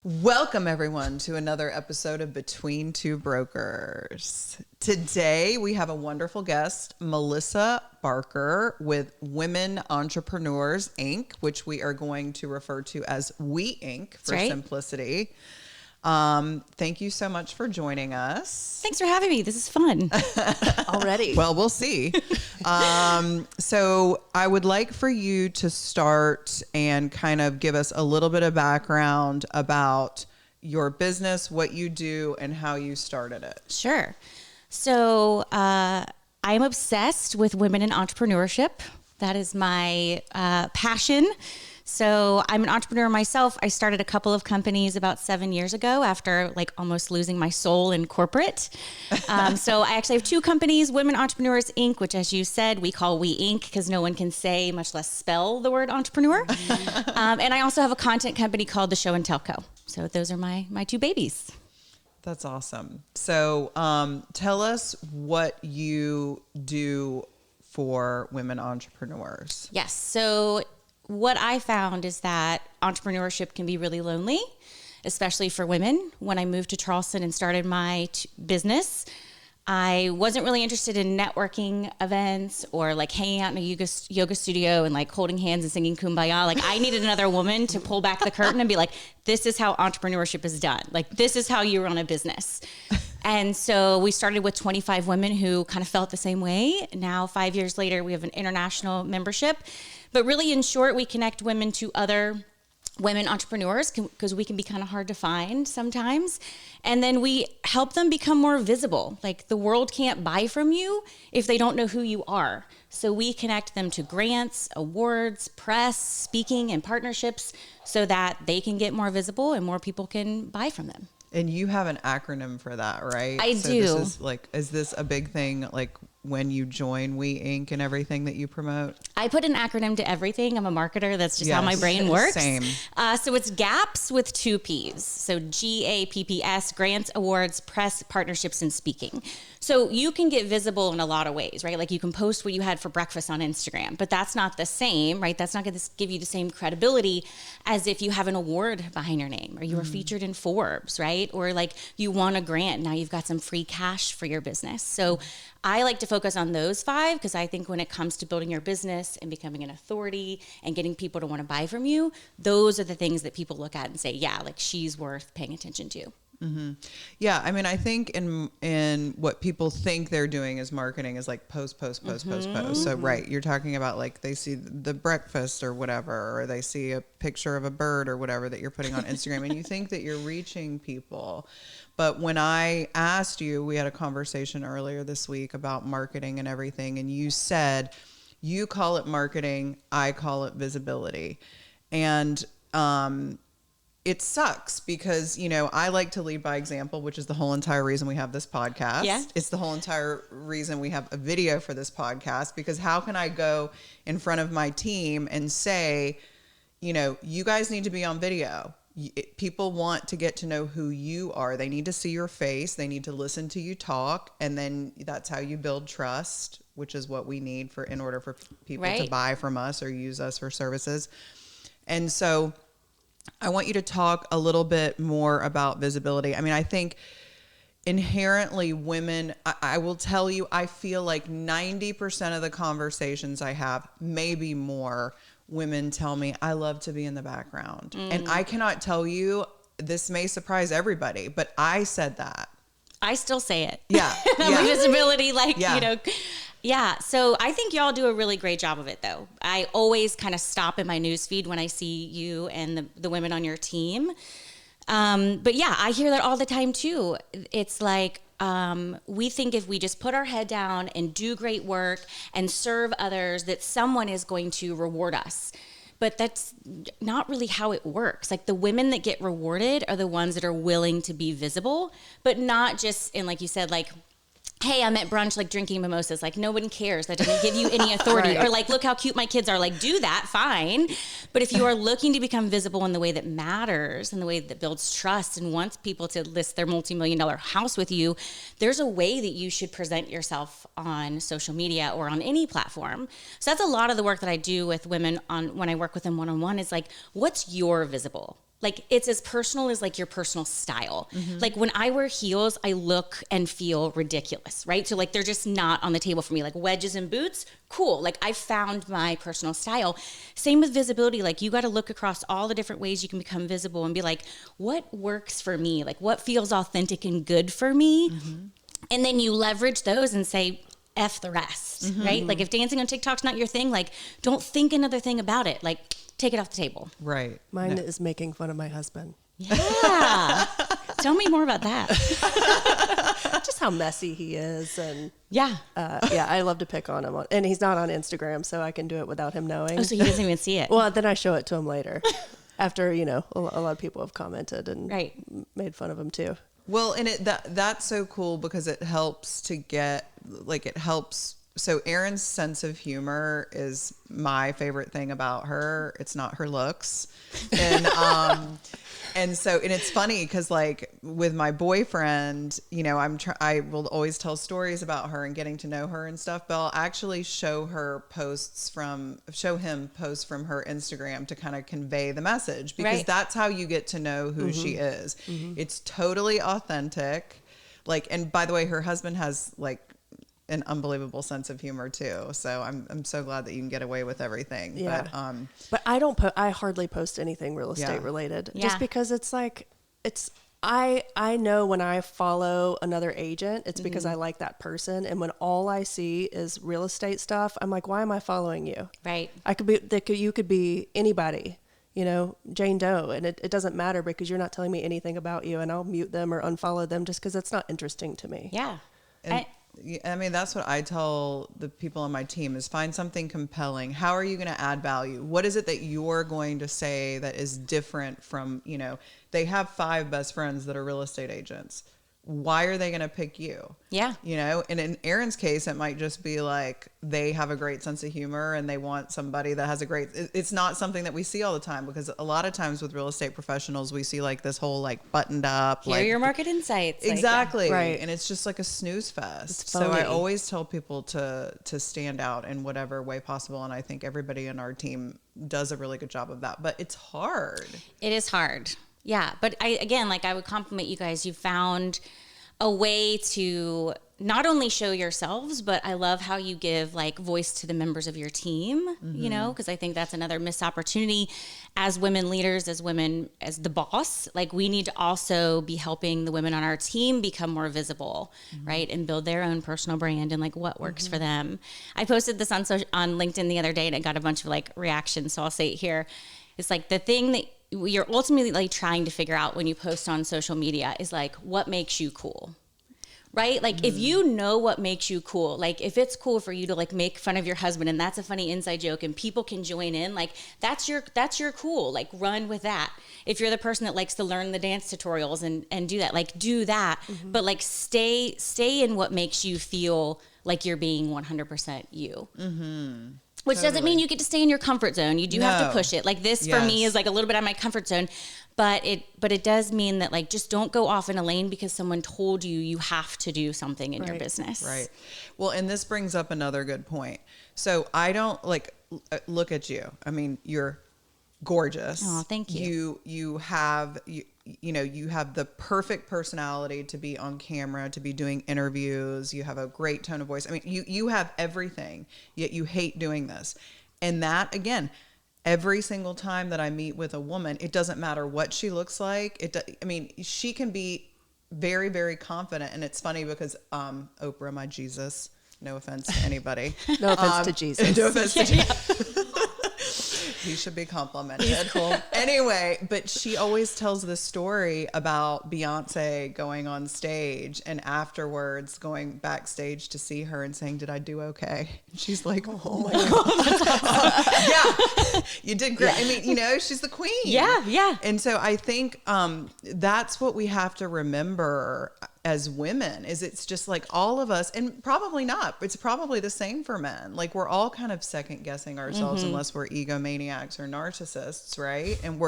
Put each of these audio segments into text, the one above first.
Welcome, everyone, to another episode of Between Two Brokers. Today, we have a wonderful guest, Melissa Barker with Women Entrepreneurs, Inc., which we are going to refer to as We, Inc. for simplicity. Thank you so much for joining us. Thanks for having me. This is fun already. Well, we'll see. So I would like for you to start and kind of give us a little bit of background about your business, what you do, and how you started it. Sure. So I'm obsessed with women in entrepreneurship. That is my passion. So I'm an entrepreneur myself. I started a couple of companies about 7 years ago after almost losing my soul in corporate. So I actually have two companies, Women Entrepreneurs, Inc., which, as you said, we call We, Inc. because no one can say, much less spell the word entrepreneur. And I also have a content company called The Show and Tell Co. So those are my two babies. That's awesome. So tell us what you do for women entrepreneurs. Yes. So what I found is that entrepreneurship can be really lonely, especially for women. When I moved to Charleston and started my business, I wasn't really interested in networking events or hanging out in a yoga studio and holding hands and singing Kumbaya. I needed another woman to pull back the curtain and be like, this is how entrepreneurship is done. This is how you run a business. And so we started with 25 women who kind of felt the same way. Now, 5 years later, we have an international membership. But really, in short, we connect women to other women entrepreneurs because we can be kind of hard to find sometimes. And then we help them become more visible. The world can't buy from you if they don't know who you are. So we connect them to grants, awards, press, speaking, and partnerships so that they can get more visible and more people can buy from them. And you have an acronym for that, right? I do. This is this a big thing, when you join We Inc. and everything that you promote? I put an acronym to everything. I'm a marketer. That's just how my brain works. Same. So it's GAPS with two P's. So GAPPS, grants, awards, press, partnerships, and speaking. So you can get visible in a lot of ways, right? You can post what you had for breakfast on Instagram, but that's not the same, right? That's not going to give you the same credibility as if you have an award behind your name or you were featured in Forbes, right? Or you won a grant. Now you've got some free cash for your business. So I like to focus on those five because I think when it comes to building your business and becoming an authority and getting people to want to buy from you, those are the things that people look at and say, yeah, she's worth paying attention to. Mm-hmm. Yeah, I mean, I think in what people think they're doing is marketing is post. So right, you're talking about they see the breakfast or whatever, or they see a picture of a bird or whatever that you're putting on Instagram, and you think that you're reaching people. But when I asked you, we had a conversation earlier this week about marketing and everything, and you said you call it marketing, I call it visibility, and it sucks because, I like to lead by example, which is the whole entire reason we have this podcast. Yeah. It's the whole entire reason we have a video for this podcast, because how can I go in front of my team and say, you guys need to be on video. People want to get to know who you are. They need to see your face. They need to listen to you talk. And then that's how you build trust, which is what we need in order for people to buy from us or use us for services. And so I want you to talk a little bit more about visibility. I mean, I think inherently women, I will tell you, I feel 90% of the conversations I have, maybe more, women tell me, I love to be in the background. And I cannot tell you, this may surprise everybody, but I said that. I still say it. Yeah. Visibility, Yeah. So I think y'all do a really great job of it, though. I always kind of stop in my newsfeed when I see you and the women on your team. But yeah, I hear that all the time, too. It's we think if we just put our head down and do great work and serve others, that someone is going to reward us. But that's not really how it works. The women that get rewarded are the ones that are willing to be visible, but not just in, you said, hey, I'm at brunch, drinking mimosas. No one cares. That doesn't give you any authority. Right. Or look how cute my kids are. Do that, fine. But if you are looking to become visible in the way that matters, in the way that builds trust and wants people to list their multi-million-dollar house with you, there's a way that you should present yourself on social media or on any platform. So that's a lot of the work that I do with women when I work with them one-on-one is what's your visible? like it's as personal as like your personal style. Like when I wear heels, I look and feel ridiculous, right? So like they're just not on the table for me. Like wedges and boots, cool. Like I found my personal style. Same with visibility. Like you got to look across all the different ways you can become visible and be like, what works for me? Like what feels authentic and good for me? And then you leverage those and say, F the rest, right? Like if dancing on TikTok's not your thing, like don't think another thing about it. Like take it off the table. Right. Mine is making fun of my husband. Yeah. Tell me more about that. Just how messy he is. And Yeah. I love to pick on him. And he's not on Instagram, so I can do it without him knowing. Oh, so he doesn't even see it. Well, then I show it to him later after, a lot of people have commented and Right. made fun of him too. Well, and that's so cool because it helps to get, like, it helps. So Erin's sense of humor is my favorite thing about her. It's not her looks. And, and it's funny because like with my boyfriend, I will always tell stories about her and getting to know her and stuff, but I'll actually show him posts from her Instagram to kind of convey the message, because Right. that's how you get to know who she is. It's totally authentic. Like, and by the way, her husband has like an unbelievable sense of humor too. So I'm so glad that you can get away with everything. Yeah. But But I hardly post anything real estate related, just Yeah. because it's like, I know when I follow another agent, it's because I like that person. And when all I see is real estate stuff, I'm like, why am I following you? Right. You could be anybody, Jane Doe, and it doesn't matter because you're not telling me anything about you, and I'll mute them or unfollow them just because it's not interesting to me. Yeah. And, I mean, that's what I tell the people on my team is find something compelling. How are you going to add value? What is it that you're going to say that is different from, they have 5 best friends that are real estate agents. Why are they going to pick you? Yeah. And in Erin's case, it might just be like they have a great sense of humor and they want somebody that has it's not something that we see all the time, because a lot of times with real estate professionals, we see like this whole like buttoned up. Here are your market insights. Exactly. Right. And it's just like a snooze fest. It's So I phony. always tell people to stand out in whatever way possible. And I think everybody in our team does a really good job of that, but it's hard. It is hard. Yeah. But I would compliment you guys. You found a way to not only show yourselves, but I love how you give like voice to the members of your team, because I think that's another missed opportunity as women leaders, as women, as the boss. Like we need to also be helping the women on our team become more visible, right? And build their own personal brand and like what works for them. I posted this on LinkedIn the other day and it got a bunch of like reactions. So I'll say it here. It's like the thing that you're ultimately like trying to figure out when you post on social media is like, what makes you cool, right? Like if you know what makes you cool, like if it's cool for you to like make fun of your husband and that's a funny inside joke and people can join in, like that's your cool, like run with that. If you're the person that likes to learn the dance tutorials and do that, like do that, but like stay in what makes you feel like you're being 100% you. Which doesn't mean you get to stay in your comfort zone. You do have to push it. Like this for me is like a little bit out of my comfort zone, but it does mean that like just don't go off in a lane because someone told you have to do something in your business. Right. Well, and this brings up another good point. So I don't look at you. I mean, you're gorgeous. Oh, thank you. You have the perfect personality to be on camera, to be doing interviews. You have a great tone of voice. I mean, you have everything, yet you hate doing this. And that, again, every single time that I meet with a woman, it doesn't matter what she looks like. She can be very, very confident. And it's funny because Oprah, my Jesus, no offense to anybody. No offense to Jesus. No offense to Jesus. He should be complimented. He's cool. Anyway, but she always tells this story about Beyonce going on stage and afterwards going backstage to see her and saying, "Did I do okay?" And she's like, "Oh my God." Yeah, you did great. I mean, she's the queen. Yeah. And so I think that's what we have to remember as women, is it's just like all of us, and probably not, it's probably the same for men. Like we're all kind of second guessing ourselves unless we're egomaniacs or narcissists, right? And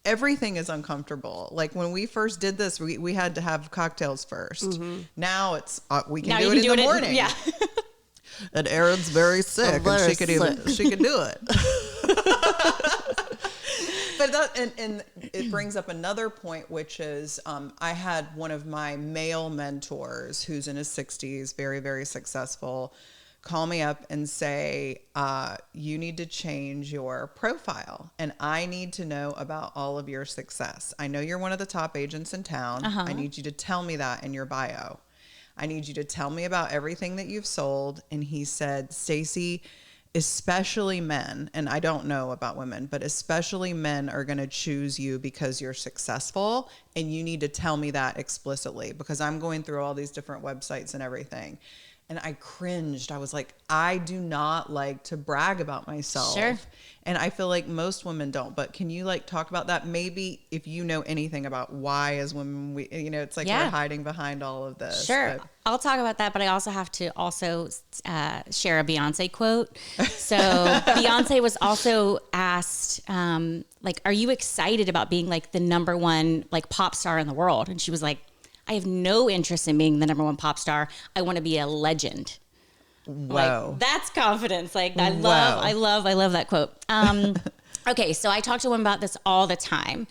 everything is uncomfortable. Like when we first did this, we had to have cocktails first. Now it's we can do it in the morning. Yeah. And Erin's very sick, and she could do it. But that, and it brings up another point, which is I had one of my male mentors who's in his 60s, very, very successful, call me up and say, you need to change your profile and I need to know about all of your success. I know you're one of the top agents in town. I need you to tell me that in your bio. I need you to tell me about everything that you've sold. And he said, Stacy, especially men, and I don't know about women, but especially men are going to choose you because you're successful, and you need to tell me that explicitly because I'm going through all these different websites and everything. And I cringed. I was like, I do not like to brag about myself. Sure. And I feel like most women don't, but can you like talk about that? Maybe if you know anything about why as women, we, you know, it's like we're hiding behind all of this. Sure. But I'll talk about that, but I also have to share a Beyonce quote. So Beyonce was also asked, like, are you excited about being like the number one like pop star in the world? And she was like, I have no interest in being the number one pop star. I want to be a legend. Whoa. Like, that's confidence. Like I love that quote. Okay. So I talk to women about this all the time.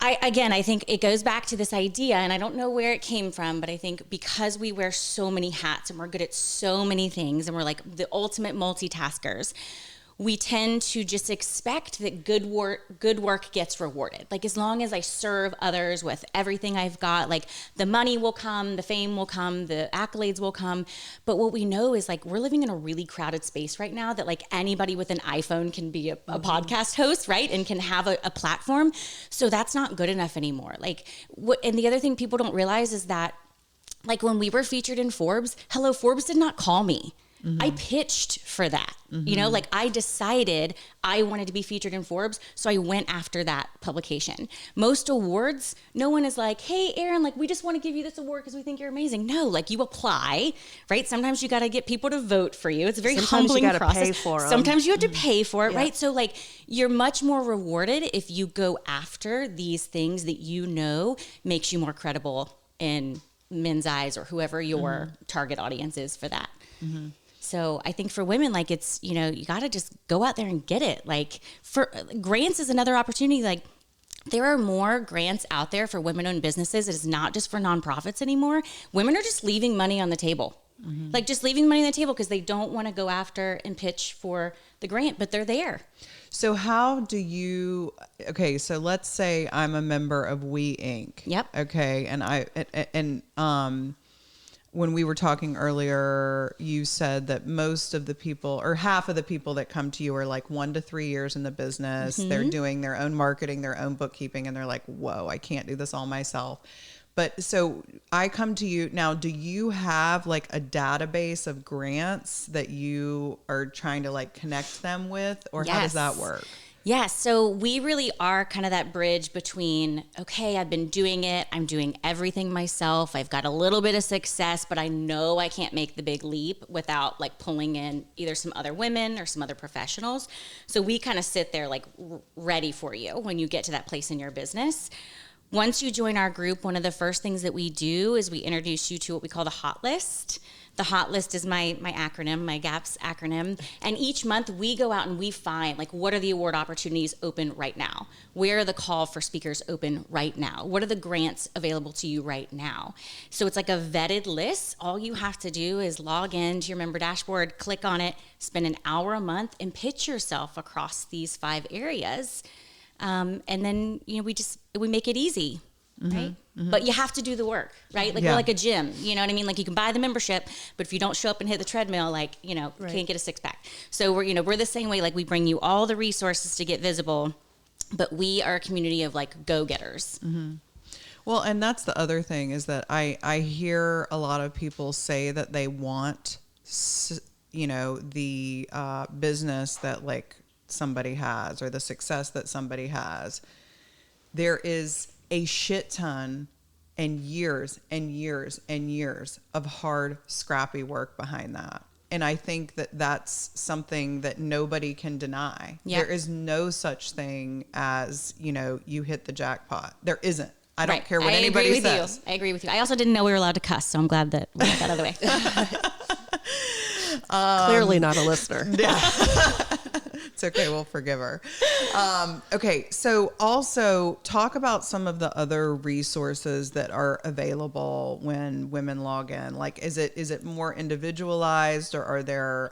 I think it goes back to this idea, and I don't know where it came from, but I think because we wear so many hats and we're good at so many things and we're like the ultimate multitaskers, we tend to just expect that good work gets rewarded. Like as long as I serve others with everything I've got, like the money will come, the fame will come, the accolades will come. But what we know is like we're living in a really crowded space right now that like anybody with an iPhone can be a podcast host, right? And can have a platform. So that's not good enough anymore. Like and the other thing people don't realize is that like when we were featured in Forbes, Forbes did not call me. I pitched for that, you know, like I decided I wanted to be featured in Forbes. So I went after that publication. Most awards, no one is like, hey, Erin, like we just want to give you this award because we think you're amazing. No, like you apply, right? Sometimes you got to get people to vote for you. It's a very humbling process. Pay for them. Sometimes you have to pay for it, right? So like you're much more rewarded if you go after these things that you know makes you more credible in men's eyes or whoever your target audience is for that. So I think for women, like it's, you know, you got to just go out there and get it. Like for grants is another opportunity. Like there are more grants out there for women-owned businesses. It is not just for nonprofits anymore. Women are just leaving money on the table. Like just leaving money on the table because they don't want to go after and pitch for the grant, but they're there. So how do you, okay, so let's say I'm a member of We Inc. Yep. Okay. And when we were talking earlier, you said that most of the people or half of the people that come to you are like 1 to 3 years in the business. They're doing their own marketing, their own bookkeeping, and they're like, whoa, I can't do this all myself. But so I come to you now, do you have like a database of grants that you are trying to like connect them with, or how does that work? Yes. So we really are kind of that bridge between, okay, I've been doing it. I'm doing everything myself. I've got a little bit of success, but I know I can't make the big leap without like pulling in either some other women or some other professionals. So we kind of sit there like ready for you when you get to that place in your business. Once you join our group, one of the first things that we do is we introduce you to what we call the hot list. The hot list is my acronym, my GAPS acronym. And each month we go out and we find like, what are the award opportunities open right now? Where are the call for speakers open right now? What are the grants available to you right now? So it's like a vetted list. All you have to do is log in to your member dashboard, click on it, spend an hour a month and pitch yourself across these 5 areas. And then, you know, we make it easy. Right. But you have to do the work, right? Like we're like a gym, you know what I mean? Like you can buy the membership, but if you don't show up and hit the treadmill, like, you know, can't get a 6-pack. So we're the same way. Like we bring you all the resources to get visible, but we are a community of like go-getters. Well, and that's the other thing is that I hear a lot of people say that they want, you know, the business that like somebody has or the success that somebody has. There is a shit ton and years and years and years of hard, scrappy work behind that. And I think that that's something that nobody can deny. There is no such thing as, you know, you hit the jackpot. There isn't. I don't care what anybody says. I agree with you. I also didn't know we were allowed to cuss, so I'm glad that we got that out of the way. Clearly not a listener. Yeah. It's okay. We'll forgive her. Okay. So also talk about some of the other resources that are available when women log in. Like, is it more individualized, or are there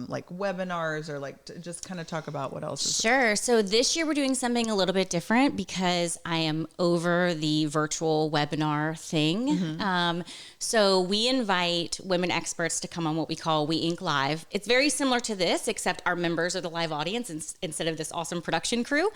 like webinars, or like just kind of talk about what else is Sure. So this year we're doing something a little bit different because I am over the virtual webinar thing. Mm-hmm. So we invite women experts to come on what we call We Inc. Live. It's very similar to this, except our members are the live audience instead of this awesome production crew.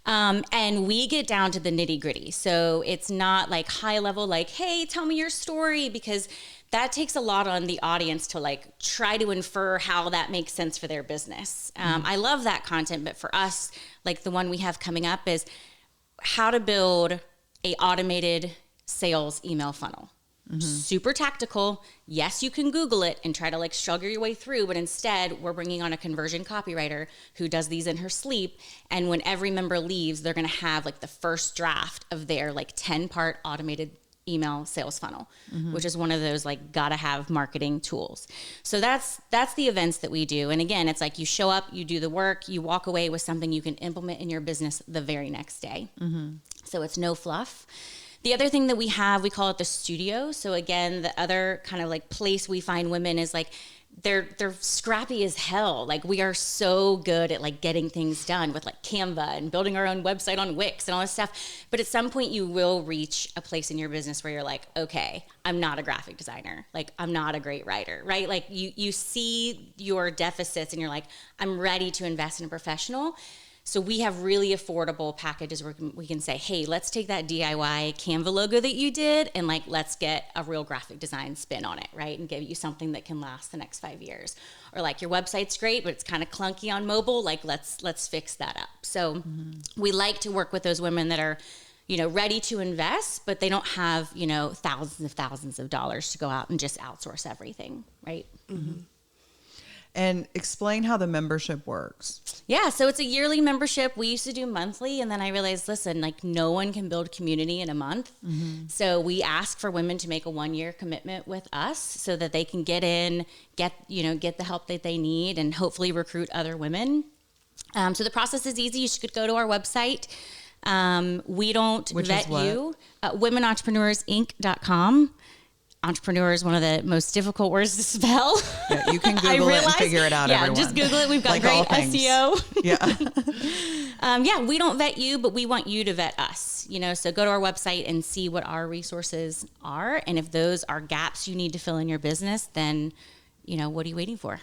And we get down to the nitty gritty. So it's not like high level, like, hey, tell me your story, because that takes a lot on the audience to like try to infer how that makes sense for their business. I love that content, but for us, like the one we have coming up is how to build a automated sales email funnel. Super tactical. Yes, you can Google it and try to like struggle your way through, but instead we're bringing on a conversion copywriter who does these in her sleep. And when every member leaves, they're going to have like the first draft of their like 10-part automated email sales funnel, which is one of those like gotta have marketing tools. So that's the events that we do. And again, it's like you show up, you do the work, you walk away with something you can implement in your business the very next day. So it's no fluff. The other thing that we have, we call it the studio. So again, the other kind of like place we find women is like they're scrappy as hell. Like we are so good at like getting things done with like Canva and building our own website on Wix and all this stuff. But at some point you will reach a place in your business where you're like, okay, I'm not a graphic designer. Like I'm not a great writer, right? Like you see your deficits and you're like, I'm ready to invest in a professional. So we have really affordable packages where we can say, hey, let's take that DIY Canva logo that you did and like, let's get a real graphic design spin on it, right? And give you something that can last the next 5 years. Or like your website's great, but it's kind of clunky on mobile. Like let's fix that up. So we like to work with those women that are, you know, ready to invest, but they don't have, you know, thousands of dollars to go out and just outsource everything, right? And explain how the membership works. Yeah, so it's a yearly membership. We used to do monthly, and then I realized, listen, like no one can build community in a month. So we ask for women to make a 1-year commitment with us so that they can get in, get the help that they need, and hopefully recruit other women. So the process is easy. You should go to our website. We don't vet you. WomenEntrepreneursInc.com. Entrepreneur is one of the most difficult words to spell. Yeah, you can Google it and figure it out, everyone. Just Google it. We've got like great SEO. Yeah. We don't vet you, but we want you to vet us. You know, so go to our website and see what our resources are. And if those are gaps you need to fill in your business, then, you know, what are you waiting for?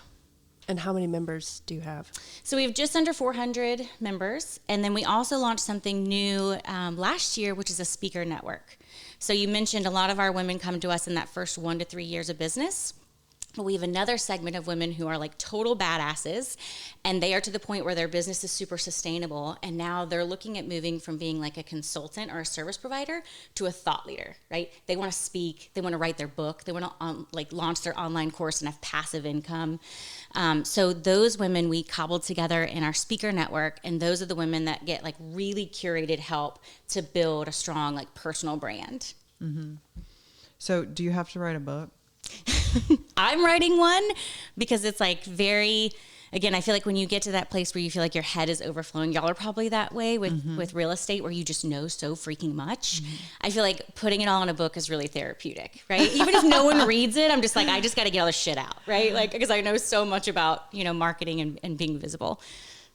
And how many members do you have? So we have just under 400 members. And then we also launched something new last year, which is a speaker network. So you mentioned a lot of our women come to us in that first 1 to 3 years of business. But we have another segment of women who are like total badasses, and they are to the point where their business is super sustainable. And now they're looking at moving from being like a consultant or a service provider to a thought leader, right? They want to speak, they want to write their book, they want to launch their online course and have passive income. So those women we cobbled together in our speaker network, and those are the women that get like really curated help to build a strong like personal brand. So do you have to write a book? I'm writing one because it's like again, I feel like when you get to that place where you feel like your head is overflowing, y'all are probably that way with real estate where you just know so freaking much. I feel like putting it all in a book is really therapeutic, right? Even if no one reads it, I'm just like, I just got to get all this shit out, right? Like, because I know so much about, you know, marketing and being visible.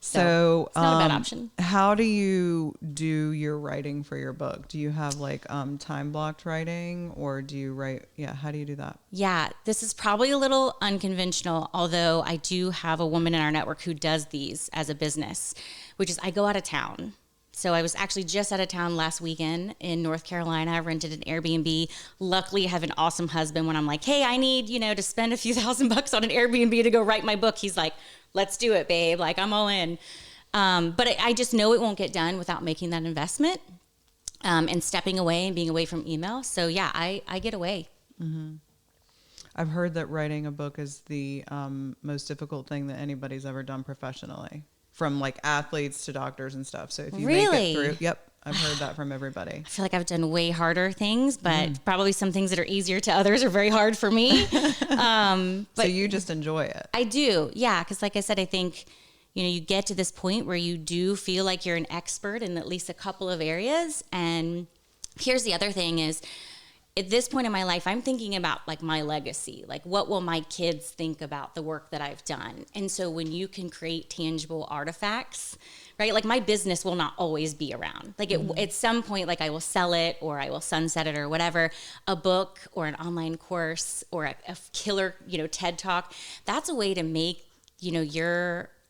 So it's not a bad option. How do you do your writing for your book? Do you have like time blocked writing, or do you write? Yeah. How do you do that? Yeah, this is probably a little unconventional, although I do have a woman in our network who does these as a business, which is I go out of town. So I was actually just out of town last weekend in North Carolina. I rented an Airbnb. Luckily, I have an awesome husband. When I'm like, hey, I need, you know, to spend a few $1,000 on an Airbnb to go write my book, he's like, let's do it, babe. Like, I'm all in. But I just know it won't get done without making that investment and stepping away and being away from email. So yeah, I get away. I've heard that writing a book is the most difficult thing that anybody's ever done professionally, from like athletes to doctors and stuff. So if you make it through, yep, I've heard that from everybody. I feel like I've done way harder things, but probably some things that are easier to others are very hard for me. But so you just enjoy it. I do. Yeah. Cause like I said, I think, you get to this point where you do feel like you're an expert in at least a couple of areas. And here's the other thing is, at this point in my life, I'm thinking about like my legacy, like what will my kids think about the work that I've done? And so when you can create tangible artifacts, right? Like my business will not always be around. Like at some point, like I will sell it or I will sunset it or whatever. A book or an online course or a killer, TED Talk, that's a way to make,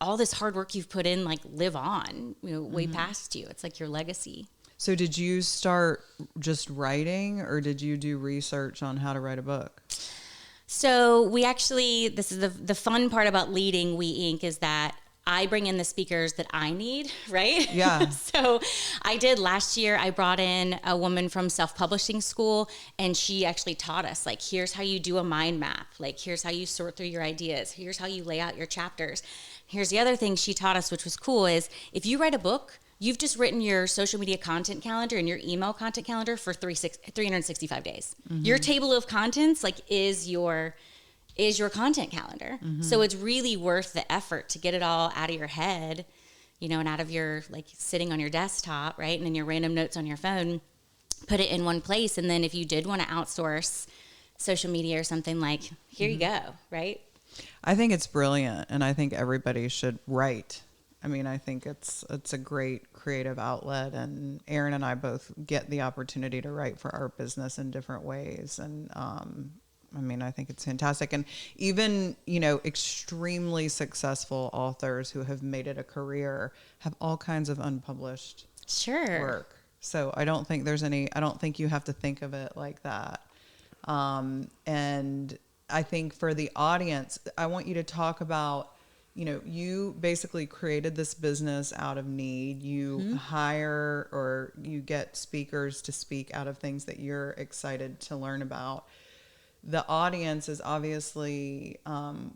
all this hard work you've put in, like live on, way past you. It's like your legacy. So did you start just writing, or did you do research on how to write a book? So we actually, this is the fun part about leading W.E. Inc. is that I bring in the speakers that I need, right? Yeah. So I did last year, I brought in a woman from self-publishing school, and she actually taught us, like, here's how you do a mind map. Like, here's how you sort through your ideas. Here's how you lay out your chapters. Here's the other thing she taught us, which was cool, is if you write a book, you've just written your social media content calendar and your email content calendar for 365 days. Your table of contents, like, is your content calendar. So it's really worth the effort to get it all out of your head, and out of your, like, sitting on your desktop, right? And then your random notes on your phone, put it in one place. And then if you did want to outsource social media or something, like, here you go, right? I think it's brilliant, and I think everybody should write. I mean, I think it's a great creative outlet, and Erin and I both get the opportunity to write for our business in different ways. And I think it's fantastic. And even, extremely successful authors who have made it a career have all kinds of unpublished work. So I don't think you have to think of it like that. And I think for the audience, I want you to talk about, you basically created this business out of need. You hire or you get speakers to speak out of things that you're excited to learn about. The audience is obviously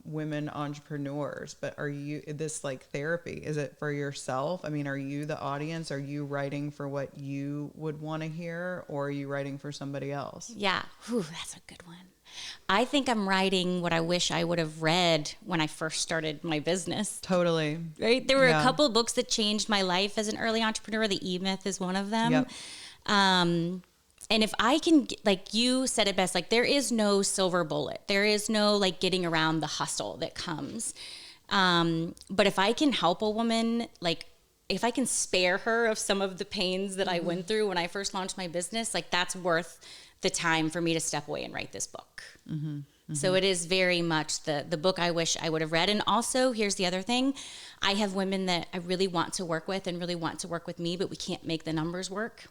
women entrepreneurs, but are you this like therapy? Is it for yourself? I mean, are you the audience? Are you writing for what you would want to hear, or are you writing for somebody else? Yeah. Whew, that's a good one. I think I'm writing what I wish I would have read when I first started my business. Totally. Right? There were a couple of books that changed my life as an early entrepreneur. The E-Myth is one of them. Yep. And if I can, like you said it best, like there is no silver bullet. There is no like getting around the hustle that comes. But if I can help a woman, like if I can spare her of some of the pains that I went through when I first launched my business, like that's worth the time for me to step away and write this book. So it is very much the book I wish I would have read. And also, here's the other thing. I have women that I really want to work with and really want to work with me, but we can't make the numbers work.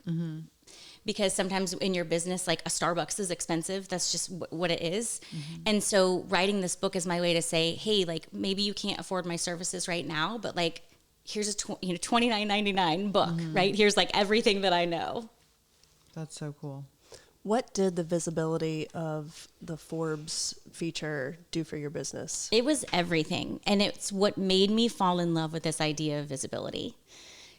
Because sometimes in your business, like a Starbucks is expensive. That's just what it is. And so writing this book is my way to say, hey, like maybe you can't afford my services right now, but like here's a $29.99 book, right? Here's like everything that I know. That's so cool. What did the visibility of the Forbes feature do for your business? It was everything. And it's what made me fall in love with this idea of visibility.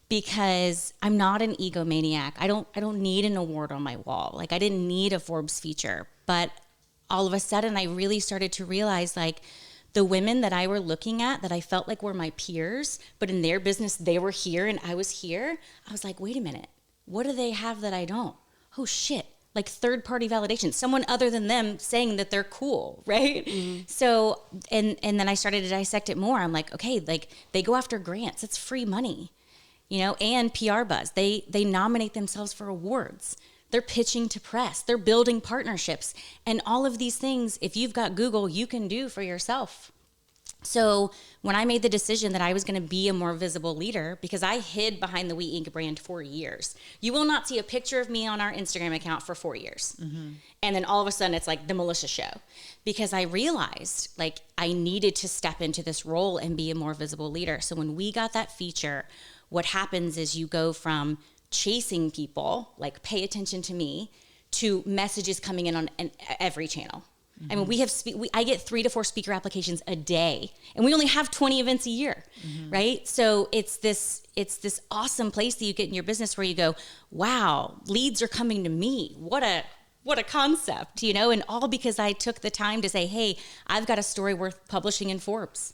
Because I'm not an egomaniac. I don't need an award on my wall. Like I didn't need a Forbes feature, but all of a sudden I really started to realize like the women that I were looking at that I felt like were my peers, but in their business they were here and I was here. I was like, wait a minute, what do they have that I don't? Oh shit. Like third-party validation, someone other than them saying that they're cool, right? So, and then I started to dissect it more. I'm like, okay, like they go after grants. It's free money. And PR buzz. They nominate themselves for awards. They're pitching to press. They're building partnerships. And all of these things, if you've got Google, you can do for yourself. So when I made the decision that I was going to be a more visible leader, because I hid behind the W.E. Inc. brand for years. You will not see a picture of me on our Instagram account for 4 years. And then all of a sudden it's like the militia show. Because I realized like I needed to step into this role and be a more visible leader. So when we got that feature, what happens is you go from chasing people, like pay attention to me, to messages coming in on every channel. I mean, I get 3 to 4 speaker applications a day, and we only have 20 events a year, right? So it's this awesome place that you get in your business where you go, wow, leads are coming to me. What a concept, and all because I took the time to say, hey, I've got a story worth publishing in Forbes.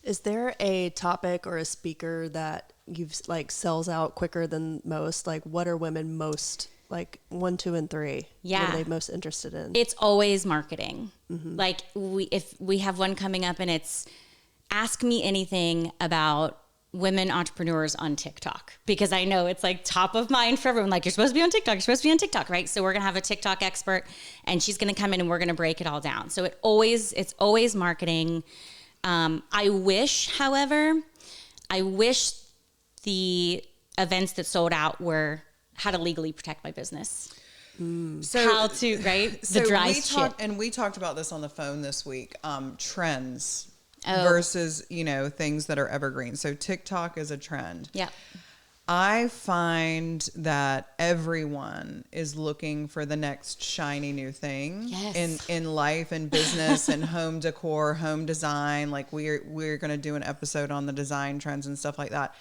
Is there a topic or a speaker that you've like sells out quicker than most? Like, what are women most like 1, 2, and 3? Yeah. What are they most interested in? It's always marketing. Like if we have one coming up and it's ask me anything about women entrepreneurs on TikTok, because I know it's like top of mind for everyone. Like, you're supposed to be on TikTok, you're supposed to be on TikTok, right? So we're going to have a TikTok expert and she's going to come in and we're going to break it all down. So it's always marketing. I wish, however, the events that sold out were how to legally protect my business. So how to, right? So the dry shit. shit. And we talked about this on the phone this week. Trends versus, things that are evergreen. So TikTok is a trend. Yeah. I find that everyone is looking for the next shiny new thing in life and business and home decor, home design. Like we're going to do an episode on the design trends and stuff like that.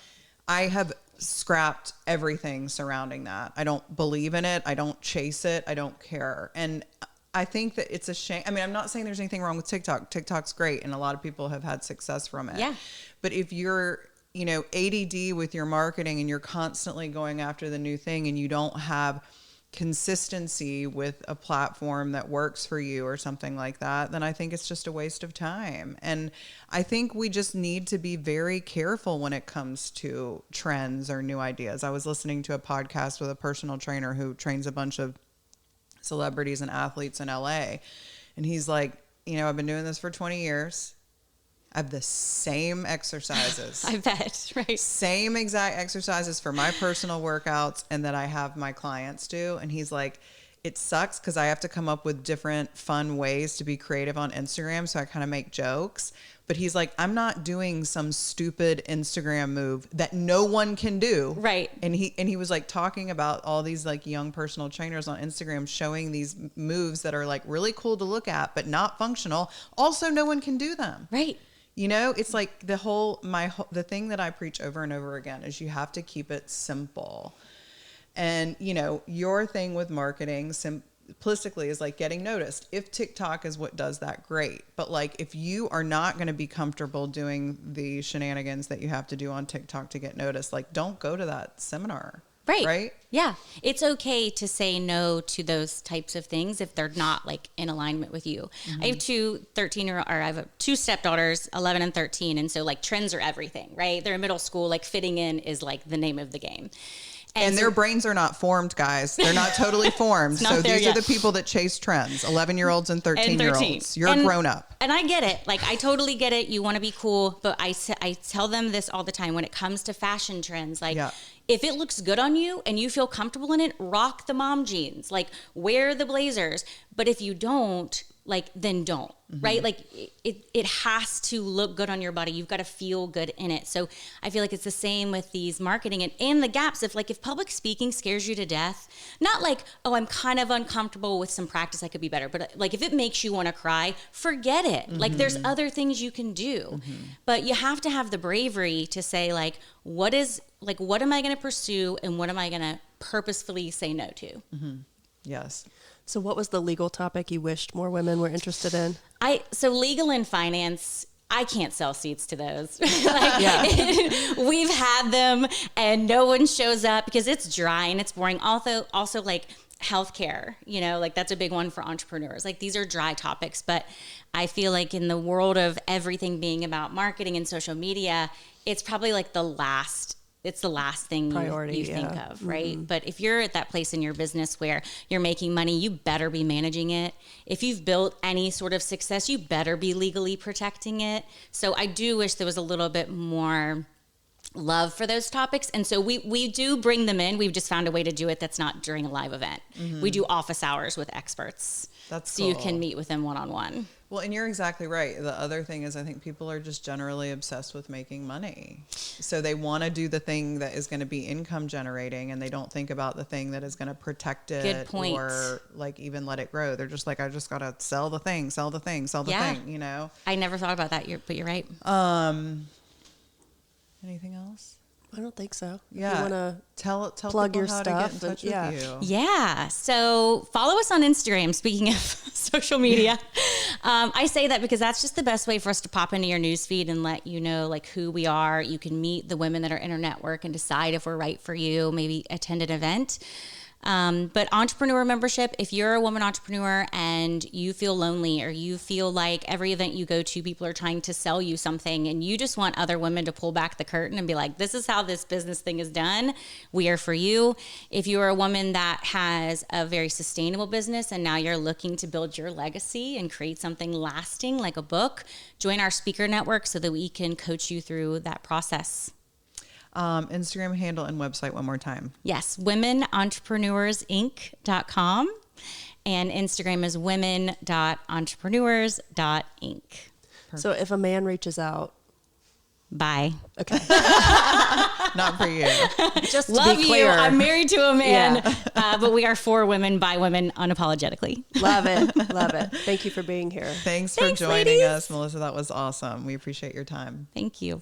I have scrapped everything surrounding that. I don't believe in it. I don't chase it. I don't care. And I think that it's a shame. I mean, I'm not saying there's anything wrong with TikTok. TikTok's great. And a lot of people have had success from it. Yeah. But if you're, ADD with your marketing and you're constantly going after the new thing and you don't have consistency with a platform that works for you or something like that, then I think it's just a waste of time. And I think we just need to be very careful when it comes to trends or new ideas. I was listening to a podcast with a personal trainer who trains a bunch of celebrities and athletes in LA. And he's like, I've been doing this for 20 years. I have the same exercises. I bet, right? Same exact exercises for my personal workouts and that I have my clients do. And he's like, it sucks because I have to come up with different fun ways to be creative on Instagram. So I kind of make jokes. But he's like, I'm not doing some stupid Instagram move that no one can do. Right. And he was like talking about all these like young personal trainers on Instagram showing these moves that are like really cool to look at, but not functional. Also, no one can do them. Right. It's like the thing that I preach over and over again is you have to keep it simple. And, your thing with marketing simplistically is like getting noticed. If TikTok is what does that, great. But like, if you are not going to be comfortable doing the shenanigans that you have to do on TikTok to get noticed, like don't go to that seminar. Right. Right. Yeah. It's okay to say no to those types of things if they're not like in alignment with you. Mm-hmm. I have 2 stepdaughters, 11 and 13. And so like trends are everything, right? They're in middle school, like fitting in is like the name of the game. And their brains are not formed, guys. They're not totally formed. So these are the people that chase trends, 11-year-olds and 13-year-olds. You're grown up. And I get it. Like, I totally get it. You want to be cool. But I tell them this all the time when it comes to fashion trends. Like, if it looks good on you and you feel comfortable in it, rock the mom jeans. Like, wear the blazers. But if you don't, like, then don't. Mm-hmm. Right? Like it has to look good on your body. You've got to feel good in it. So I feel like it's the same with these marketing and the gaps. If public speaking scares you to death, not like, oh, I'm kind of uncomfortable with some practice, I could be better. But like if it makes you want to cry, forget it. Mm-hmm. Like there's other things you can do. Mm-hmm. But you have to have the bravery to say like, what am I going to pursue and what am I going to purposefully say no to? Mm-hmm. Yes. So what was the legal topic you wished more women were interested in? So legal and finance, I can't sell seats to those. We've had them and no one shows up because it's dry and it's boring. Also like healthcare, like that's a big one for entrepreneurs. Like these are dry topics, but I feel like in the world of everything being about marketing and social media, it's probably like the last thing you think of, right? Mm-hmm. But if you're at that place in your business where you're making money, you better be managing it. If you've built any sort of success, you better be legally protecting it. So I do wish there was a little bit more love for those topics. And so we do bring them in. We've just found a way to do it that's not during a live event. Mm-hmm. We do office hours with experts. That's so cool. You can meet with them one-on-one. Well, and you're exactly right. The other thing is I think people are just generally obsessed with making money. So they want to do the thing that is going to be income generating and they don't think about the thing that is going to protect it. Good point. Or like even let it grow. They're just like, I just got to sell the thing. thing, I never thought about that, but you're right. Anything else? I don't think so. Yeah. If you want to tell plug people your how stuff to get in touch and- with you. Yeah. So follow us on Instagram. Speaking of social media, I say that because that's just the best way for us to pop into your newsfeed and let you know like who we are. You can meet the women that are in our network and decide if we're right for you, maybe attend an event. But entrepreneur membership, if you're a woman entrepreneur and you feel lonely or you feel like every event you go to, people are trying to sell you something and you just want other women to pull back the curtain and be like, this is how this business thing is done. We are for you. If you're a woman that has a very sustainable business and now you're looking to build your legacy and create something lasting like a book, join our speaker network so that we can coach you through that process. Instagram handle and website one more time. Yes, womenentrepreneursinc.com and Instagram is women.entrepreneurs.inc. So if a man reaches out, Bye. okay, Not for you. just to Love be you. clear, I'm married to a man, Yeah. but we are for women, by women, unapologetically. love it, love it. Thank you for being here. Thanks for Thanks, joining ladies. us, Melissa. That was awesome. We appreciate your time. Thank you.